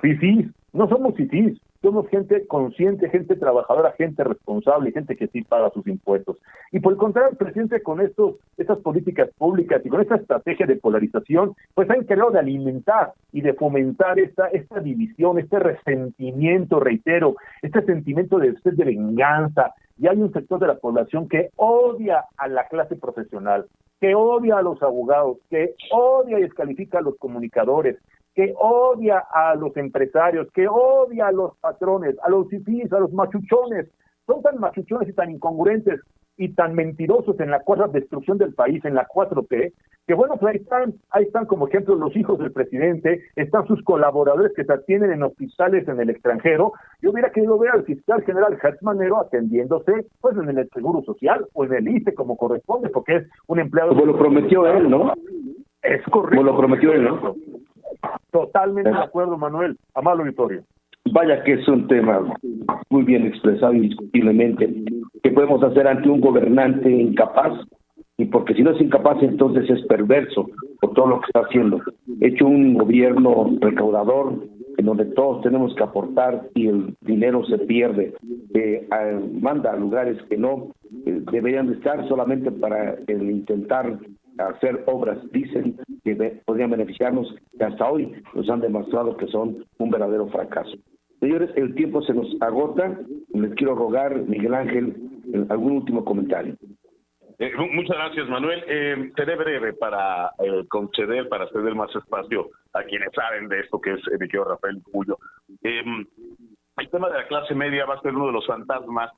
fifís, no somos fifís, somos gente consciente, gente trabajadora, gente responsable, gente que sí paga sus impuestos. Y por el contrario, el presidente con estas políticas públicas y con esta estrategia de polarización, pues ha encargado de alimentar y de fomentar esta división, este resentimiento, reitero, este sentimiento de venganza. Y hay un sector de la población que odia a la clase profesional, que odia a los abogados, que odia y descalifica a los comunicadores, que odia a los empresarios, que odia a los patrones, a los fifís, a los machuchones. Son tan machuchones y tan incongruentes y tan mentirosos en la cuarta destrucción del país, en la 4T, que bueno, pues ahí están como ejemplo los hijos del presidente, están sus colaboradores que se atienden en hospitales en el extranjero. Yo hubiera querido ver al fiscal general Hertz Manero atendiéndose pues en el Seguro Social o en el ISSSTE como corresponde, porque es un empleado... Como lo prometió él, ¿no? Es correcto. Como lo prometió él, ¿no? Totalmente de acuerdo, Manuel. Amado auditorio. Vaya que es un tema muy bien expresado indiscutiblemente. ¿Qué podemos hacer ante un gobernante incapaz? Y porque si no es incapaz, entonces es perverso por todo lo que está haciendo. Hecho un gobierno recaudador, en donde todos tenemos que aportar y el dinero se pierde, manda a lugares que no deberían estar solamente para intentar hacer obras, dicen que podrían beneficiarnos, que hasta hoy nos han demostrado que son un verdadero fracaso. Señores, el tiempo se nos agota. Les quiero rogar, Miguel Ángel, algún último comentario. Muchas gracias, Manuel. Seré breve para ceder más espacio a quienes saben de esto, que es mi querido Rafael Puyo. El tema de la clase media va a ser uno de los fantasmas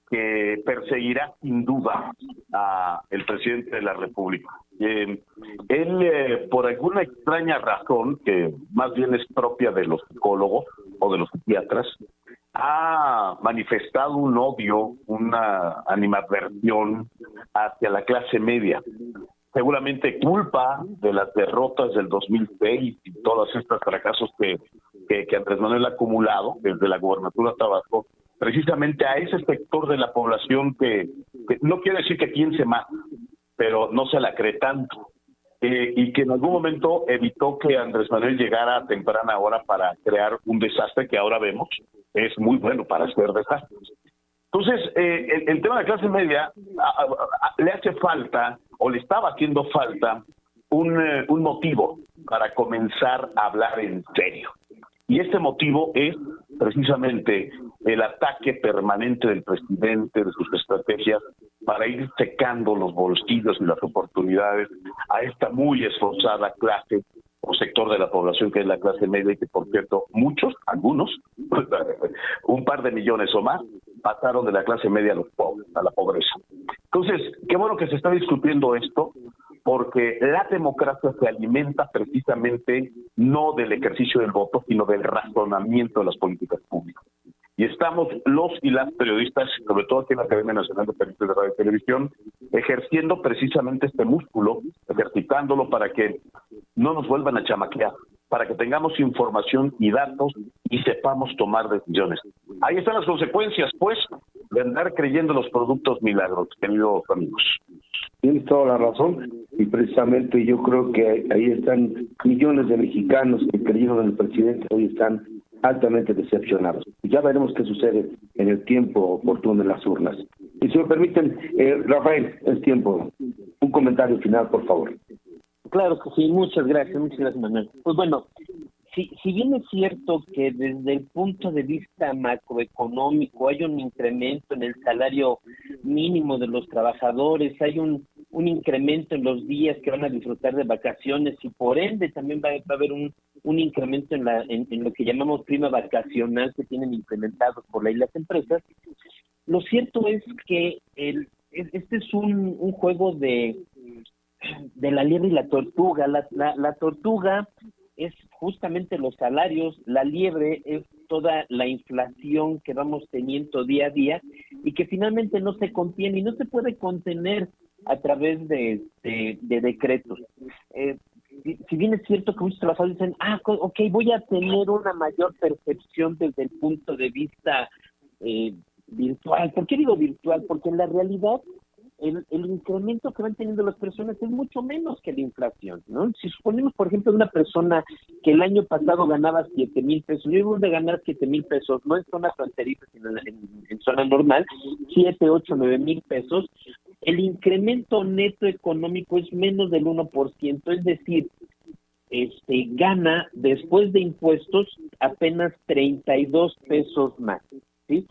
que perseguirá sin duda a el presidente de la República. Él, por alguna extraña razón, que más bien es propia de los psicólogos o de los psiquiatras, ha manifestado un odio, una animadversión hacia la clase media. Seguramente culpa de las derrotas del 2006 y todos estos fracasos que Andrés Manuel ha acumulado desde la gobernatura de Tabasco, precisamente a ese sector de la población que no quiere decir que piense más, pero no se la cree tanto, y que en algún momento evitó que Andrés Manuel llegara a temprana hora para crear un desastre que ahora vemos es muy bueno para hacer desastres. Entonces, el tema de la clase media le hace falta, o le estaba haciendo falta, un motivo para comenzar a hablar en serio. Y este motivo es precisamente el ataque permanente del presidente, de sus estrategias, para ir secando los bolsillos y las oportunidades a esta muy esforzada clase o sector de la población que es la clase media, y que por cierto algunos, un par de millones o más, pasaron de la clase media a los pobres, a la pobreza. Entonces, qué bueno que se está discutiendo esto, porque la democracia se alimenta precisamente no del ejercicio del voto, sino del razonamiento de las políticas públicas. Y estamos los y las periodistas, sobre todo aquí en la Academia Nacional de Periodistas de Radio y Televisión, ejerciendo precisamente este músculo, ejercitándolo para que no nos vuelvan a chamaquear, para que tengamos información y datos y sepamos tomar decisiones. Ahí están las consecuencias, pues, de andar creyendo los productos milagros, queridos amigos. Tienes toda la razón, y precisamente yo creo que ahí están millones de mexicanos que creyeron en el presidente, hoy están altamente decepcionados. Ya veremos qué sucede en el tiempo oportuno en las urnas. Y si me permiten, Rafael, es tiempo. Un comentario final, por favor. Claro que sí, muchas gracias, Manuel. Pues bueno, si bien es cierto que desde el punto de vista macroeconómico hay un incremento en el salario mínimo de los trabajadores, hay un incremento en los días que van a disfrutar de vacaciones y por ende también va a haber un un incremento en lo que llamamos prima vacacional que tienen implementados por ley las empresas. Lo cierto es que este es un juego de la liebre y la tortuga. La tortuga es justamente los salarios, la liebre es toda la inflación que vamos teniendo día a día y que finalmente no se contiene y no se puede contener a través de decretos. Si bien es cierto que muchos trabajadores dicen, ok, voy a tener una mayor percepción desde el punto de vista virtual. ¿Por qué digo virtual? Porque en la realidad el incremento que van teniendo las personas es mucho menos que la inflación, ¿no? Si suponemos, por ejemplo, una persona que el año pasado ganaba 7,000 pesos, yo voy a ganar 7,000 pesos, no en zona fronteriza, sino en zona normal, 7, 8, 9,000 pesos, el incremento neto económico es menos del 1%, es decir, gana después de impuestos apenas 32 pesos más, ¿sí?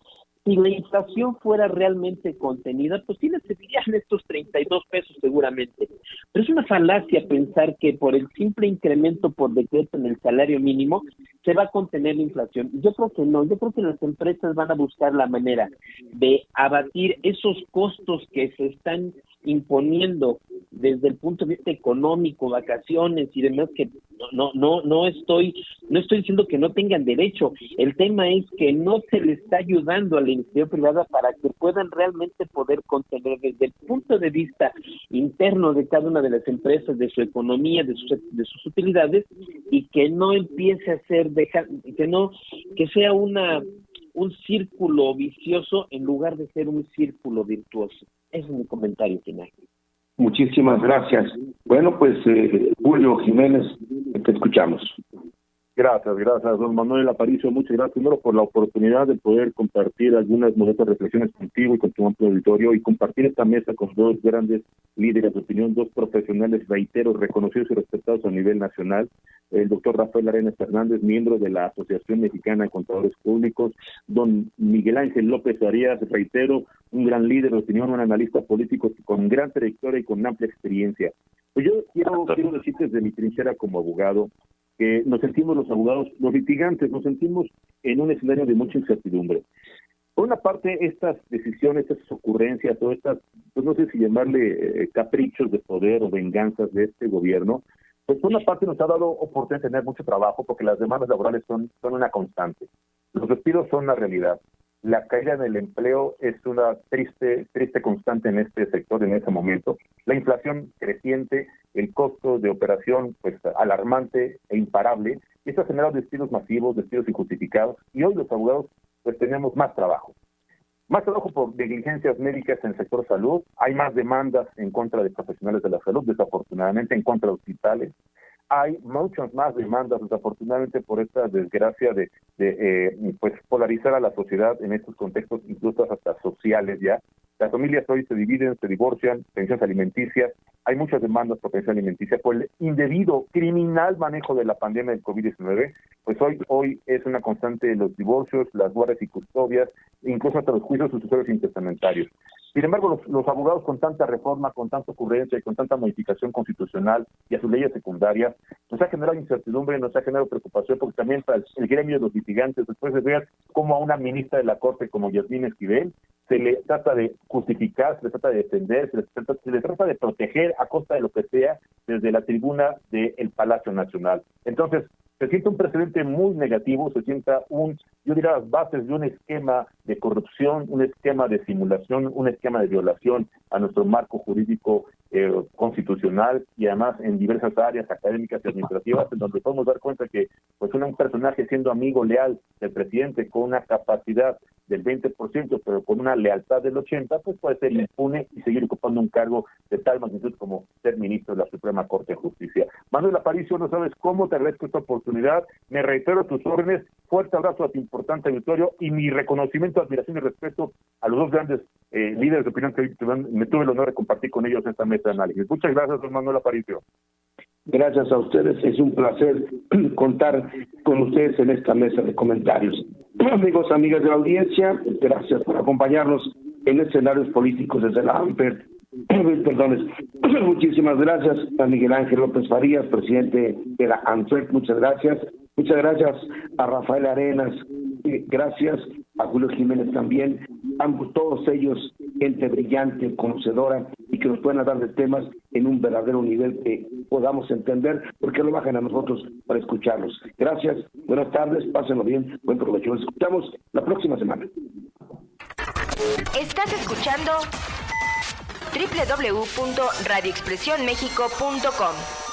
Si la inflación fuera realmente contenida, pues sí le servirían estos 32 pesos seguramente. Pero es una falacia pensar que por el simple incremento por decreto en el salario mínimo se va a contener la inflación. Yo creo que no. Yo creo que las empresas van a buscar la manera de abatir esos costos que se están imponiendo desde el punto de vista económico, vacaciones y demás, que no estoy diciendo que no tengan derecho. El tema es que no se le está ayudando a la iniciativa privada para que puedan realmente poder contener desde el punto de vista interno de cada una de las empresas, de su economía, de sus utilidades, y que no empiece a ser que sea un círculo vicioso en lugar de ser un círculo virtuoso. Ese es mi comentario final. Muchísimas gracias. Bueno, pues Julio Jiménez, te escuchamos. Gracias, don Manuel Aparicio. Muchas gracias primero por la oportunidad de poder compartir algunas modestas reflexiones contigo y con tu amplio auditorio y compartir esta mesa con dos grandes líderes de opinión, dos profesionales, reitero, reconocidos y respetados a nivel nacional. El doctor Rafael Arenas Fernández, miembro de la Asociación Mexicana de Contadores Públicos, don Miguel Ángel López Arias, reitero, un gran líder de opinión, un analista político con gran trayectoria y con amplia experiencia. Pues yo quiero decir desde mi trinchera como abogado que nos sentimos los abogados, los litigantes, nos sentimos en un escenario de mucha incertidumbre. Por una parte, estas decisiones, estas ocurrencias, o estas, pues no sé si llamarle caprichos de poder o venganzas de este gobierno, pues por una parte nos ha dado oportunidad de tener mucho trabajo porque las demandas laborales son una constante. Los despidos son una realidad. La caída en el empleo es una triste constante en este sector en ese momento. La inflación creciente, el costo de operación pues alarmante e imparable, y esto ha generado despidos masivos, despidos injustificados, y hoy los abogados pues tenemos más trabajo. Más trabajo por negligencias médicas en el sector salud, hay más demandas en contra de profesionales de la salud, desafortunadamente en contra de hospitales. Hay muchas más demandas, desafortunadamente, por esta desgracia de pues polarizar a la sociedad en estos contextos, incluso hasta sociales ya. Las familias hoy se dividen, se divorcian, pensiones alimenticias, hay muchas demandas por pensión alimenticia por el indebido, criminal manejo de la pandemia del COVID-19, pues hoy es una constante los divorcios, las guardias y custodias, incluso hasta los juicios sucesorios intestamentarios. Sin embargo, los abogados con tanta reforma, con tanta ocurrencia y con tanta modificación constitucional y a sus leyes secundarias, nos ha generado incertidumbre, nos ha generado preocupación, porque también para el gremio de los litigantes, después de ver cómo a una ministra de la Corte como Yasmín Esquivel se le trata de justificar, se le trata de defender, se le trata de proteger a costa de lo que sea desde la tribuna del Palacio Nacional. Entonces, se siente un precedente muy negativo, se sienta yo diría las bases de un esquema de corrupción, un esquema de simulación, un esquema de violación a nuestro marco jurídico constitucional y además en diversas áreas académicas y administrativas, en donde podemos dar cuenta que pues un personaje siendo amigo leal del presidente con una capacidad del 20%, pero con una lealtad del 80%, pues puede ser impune y seguir ocupando un cargo de tal magnitud como ser ministro de la Suprema Corte de Justicia. Manuel Aparicio, no sabes cómo te agradezco esta oportunidad, me reitero tus órdenes, fuerte abrazo a tu importante auditorio y mi reconocimiento, admiración y respeto a los dos grandes líderes de opinión que hoy me tuve el honor de compartir con ellos esta mesa de análisis. Muchas gracias, don Manuel Aparicio. Gracias a ustedes, es un placer contar con ustedes en esta mesa de comentarios. Amigos, amigas de la audiencia, gracias por acompañarnos en escenarios políticos desde la AMPER Perdones. Muchísimas gracias a Miguel Ángel López Farías, presidente de la ANTFEC, muchas gracias. Muchas gracias a Rafael Arenas, gracias a Julio Jiménez también, ambos, todos ellos, gente brillante, conocedora y que nos pueden hablar de temas en un verdadero nivel que podamos entender, porque lo bajan a nosotros para escucharlos. Gracias, buenas tardes, pásenlo bien, buen provecho. Nos escuchamos la próxima semana. Estás escuchando www.radioexpresionmexico.com.